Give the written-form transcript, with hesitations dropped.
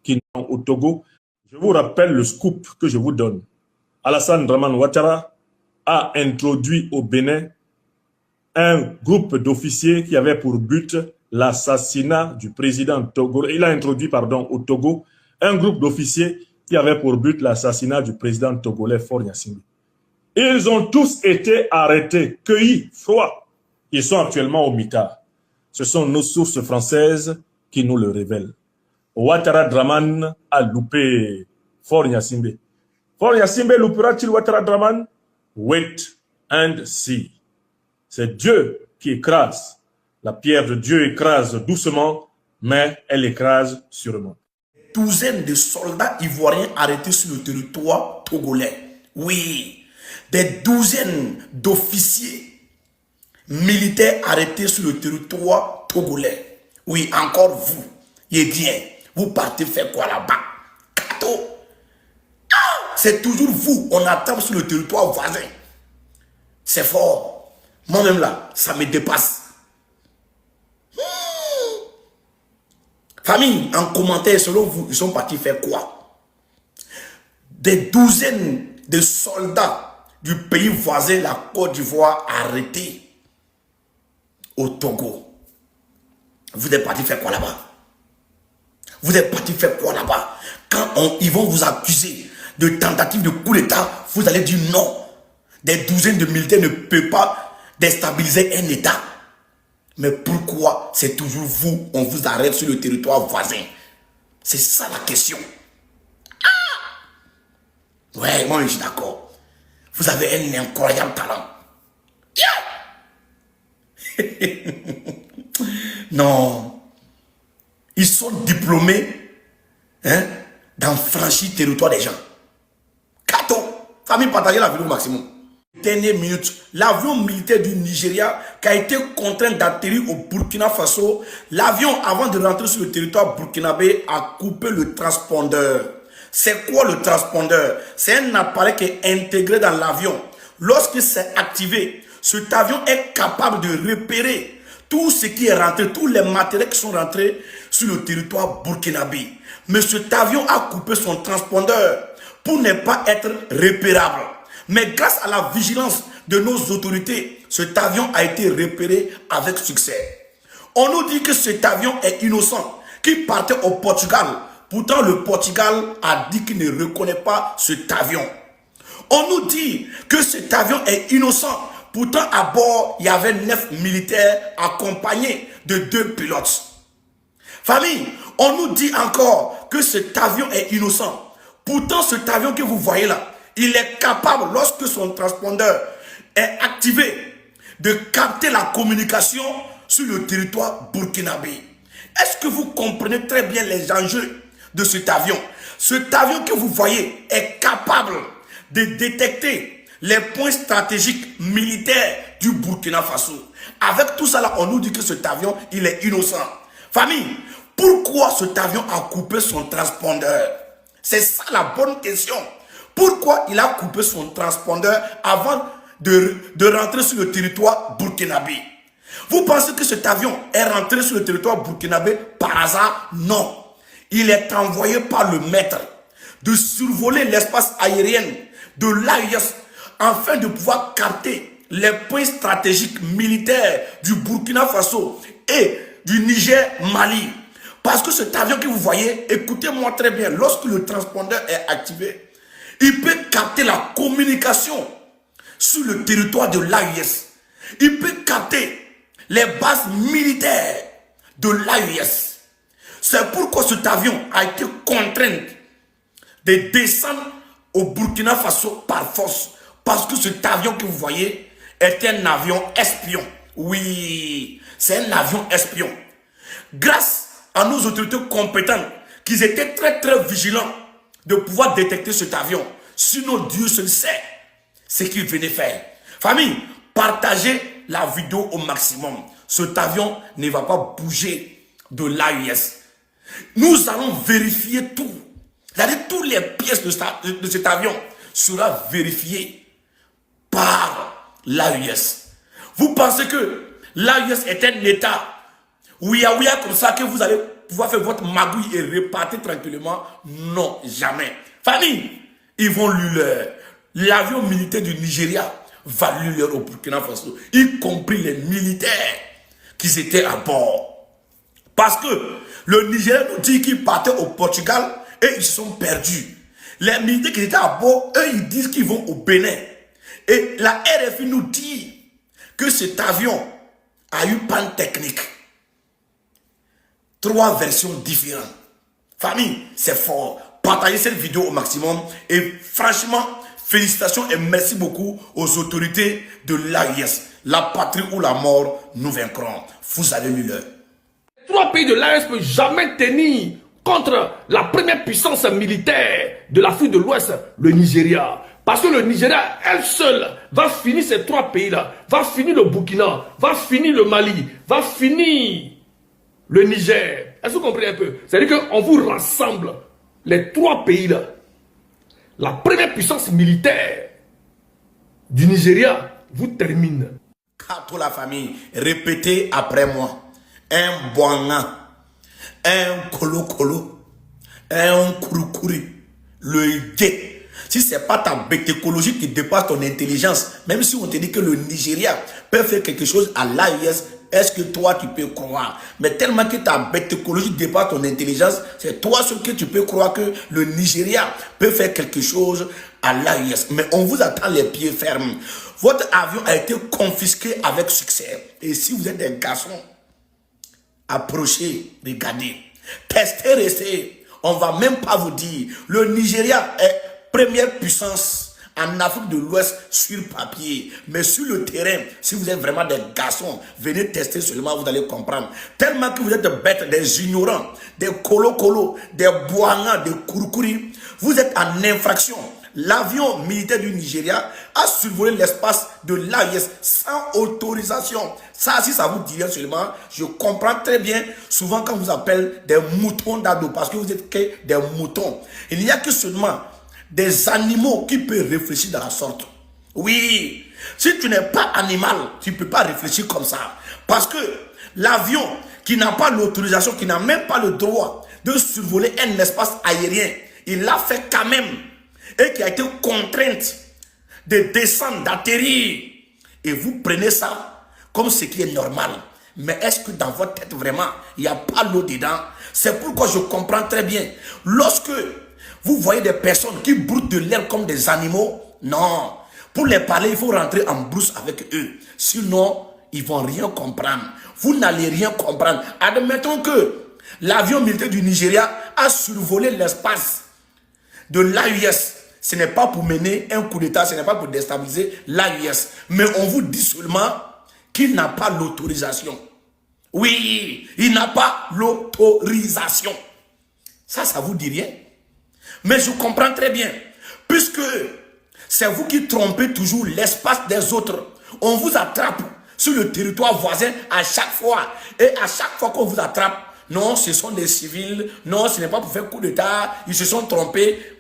qui sont au Togo. Je vous rappelle le scoop que je vous donne. Alassane Dramane Ouattara a introduit au Bénin un groupe d'officiers qui avait pour but l'assassinat du président Togo. Il a introduit, au Togo, un groupe d'officiers qui avait pour but l'assassinat du président togolais Faure Gnassingbé. Ils ont tous été arrêtés, cueillis, froids. Ils sont actuellement au mitard. Ce sont nos sources françaises qui nous le révèlent. Ouattara Dramane a loupé Faure Gnassingbé. Faure Gnassingbé loupera-t-il Ouattara Dramane? Wait and see. C'est Dieu qui écrase. La pierre de Dieu écrase doucement, mais elle écrase sûrement. Douzaines de soldats ivoiriens arrêtés sur le territoire togolais. Oui, des douzaines d'officiers militaires arrêtés sur le territoire togolais. Oui, encore vous, Yédien, vous partez faire quoi là-bas? Kato. C'est toujours vous, on attend sur le territoire voisin. C'est fort. Moi-même là, ça me dépasse. Famille, en commentaire, selon vous, ils sont partis faire quoi? Des douzaines de soldats du pays voisin, la Côte d'Ivoire, arrêtés au Togo. Vous êtes partis faire quoi là-bas? Vous êtes partis faire quoi là-bas? Quand ils vont vous accuser de tentative de coup d'État, vous allez dire non. Des douzaines de militaires ne peuvent pas déstabiliser un État. Mais pourquoi c'est toujours vous, on vous arrête sur le territoire voisin? C'est ça la question. Ah! Ouais, moi je suis d'accord. Vous avez un incroyable talent. Yeah! Non. Ils sont diplômés dans franchir le territoire des gens. Kato, famille, partagez la vidéo au maximum. Dernière minute, l'avion militaire du Nigeria qui a été contraint d'atterrir au Burkina Faso, l'avion avant de rentrer sur le territoire burkinabé a coupé le transpondeur. C'est quoi le transpondeur? C'est un appareil qui est intégré dans l'avion. Lorsque c'est activé, cet avion est capable de repérer tout ce qui est rentré, tous les matériels qui sont rentrés sur le territoire burkinabé. Mais cet avion a coupé son transpondeur pour ne pas être repérable. Mais grâce à la vigilance de nos autorités, cet avion a été repéré avec succès. On nous dit que cet avion est innocent, qu'il partait au Portugal. Pourtant, le Portugal a dit qu'il ne reconnaît pas cet avion. On nous dit que cet avion est innocent. Pourtant, à bord, il y avait 9 militaires accompagnés de 2 pilotes. Famille, on nous dit encore que cet avion est innocent. Pourtant, cet avion que vous voyez là, il est capable, lorsque son transpondeur est activé, de capter la communication sur le territoire burkinabé. Est-ce que vous comprenez très bien les enjeux de cet avion? Cet avion que vous voyez est capable de détecter les points stratégiques militaires du Burkina Faso. Avec tout ça là, on nous dit que cet avion, il est innocent. Famille, pourquoi cet avion a coupé son transpondeur? C'est ça la bonne question. Pourquoi il a coupé son transpondeur avant de rentrer sur le territoire burkinabé? Vous pensez que cet avion est rentré sur le territoire burkinabé par hasard? Non. Il est envoyé par le maître de survoler l'espace aérien de l'AES afin de pouvoir capter les points stratégiques militaires du Burkina Faso et du Niger, Mali. Parce que cet avion que vous voyez, écoutez-moi très bien, lorsque le transpondeur est activé, il peut capter la communication sur le territoire de l'AES. Il peut capter les bases militaires de l'AES. C'est pourquoi cet avion a été contraint de descendre au Burkina Faso par force. Parce que cet avion que vous voyez est un avion espion. Oui, c'est un avion espion. Grâce à nos autorités compétentes, qu'ils étaient très vigilants de pouvoir détecter cet avion. Sinon, Dieu seul sait ce qu'il venait faire. Famille, partagez la vidéo au maximum. Cet avion ne va pas bouger de l'AES. Nous allons vérifier tout. C'est-à-dire, toutes les pièces de cet avion seront vérifiées par l'AES. Vous pensez que l'AES est un État ouïa comme ça que vous allez pouvoir faire votre magouille et repartir tranquillement. Non, jamais. Famille, ils vont lui l'avion militaire du Nigeria va lui au Burkina Faso, y compris les militaires qui étaient à bord. Parce que le Nigeria nous dit qu'ils partaient au Portugal et ils se sont perdus. Les militaires qui étaient à bord, eux, ils disent qu'ils vont au Bénin. Et la RFI nous dit que cet avion a eu panne technique. 3 versions différentes. Famille, c'est fort. Partagez cette vidéo au maximum. Et franchement, félicitations et merci beaucoup aux autorités de l'AIS. La patrie ou la mort, nous vaincrons. Vous allez lui-le. 3 pays de l'AIS ne peuvent jamais tenir contre la première puissance militaire de l'Afrique de l'Ouest, le Nigeria. Parce que le Nigeria, elle seule, va finir ces 3 pays-là. Va finir le Burkina, va finir le Mali, va finir le Niger. Est-ce que vous comprenez un peu? C'est-à-dire qu'on vous rassemble les 3 pays-là. La première puissance militaire du Nigeria vous termine. Kato la famille, répétez après moi. Un boanga, un kolo, un kurukuri, le guet. Si ce n'est pas ta bête écologique qui dépasse ton intelligence, même si on te dit que le Nigeria peut faire quelque chose à l'AIS, est-ce que toi tu peux croire? Mais tellement que ta bête écologique dépasse ton intelligence, c'est toi ce que tu peux croire que le Nigeria peut faire quelque chose à l'AIS. Mais on vous attend les pieds fermes. Votre avion a été confisqué avec succès. Et si vous êtes des garçons, approchez, regardez, testez, restez. On ne va même pas vous dire. Le Nigeria est première puissance en Afrique de l'Ouest sur papier. Mais sur le terrain, si vous êtes vraiment des garçons, venez tester seulement, vous allez comprendre. Tellement que vous êtes des bêtes, des ignorants, des colo, des boangans, des kurukuri. Vous êtes en infraction. L'avion militaire du Nigeria a survolé l'espace de l'AIS sans autorisation. Ça, si ça vous dirait seulement, je comprends très bien. Souvent, quand on vous appelle des moutons d'ado, parce que vous êtes que des moutons. Il n'y a que seulement des animaux qui peuvent réfléchir de la sorte. Oui, si tu n'es pas animal, tu ne peux pas réfléchir comme ça. Parce que l'avion qui n'a pas l'autorisation, qui n'a même pas le droit de survoler un espace aérien, il l'a fait quand même. Et qui a été contrainte de descendre, d'atterrir. Et vous prenez ça comme ce qui est normal. Mais est-ce que dans votre tête vraiment, il n'y a pas l'eau dedans? C'est pourquoi je comprends très bien. Lorsque vous voyez des personnes qui broutent de l'air comme des animaux, non. Pour les parler, il faut rentrer en brousse avec eux. Sinon, ils ne vont rien comprendre. Vous n'allez rien comprendre. Admettons que l'avion militaire du Nigeria a survolé l'espace de l'AIS. Ce n'est pas pour mener un coup d'État, ce n'est pas pour déstabiliser l'AIS. Mais on vous dit seulement qu'il n'a pas l'autorisation. Oui, il n'a pas l'autorisation. Ça vous dit rien. Mais je comprends très bien. Puisque c'est vous qui trompez toujours l'espace des autres. On vous attrape sur le territoire voisin à chaque fois. Et à chaque fois qu'on vous attrape, non, ce sont des civils. Non, ce n'est pas pour faire coup d'État. Ils se sont trompés.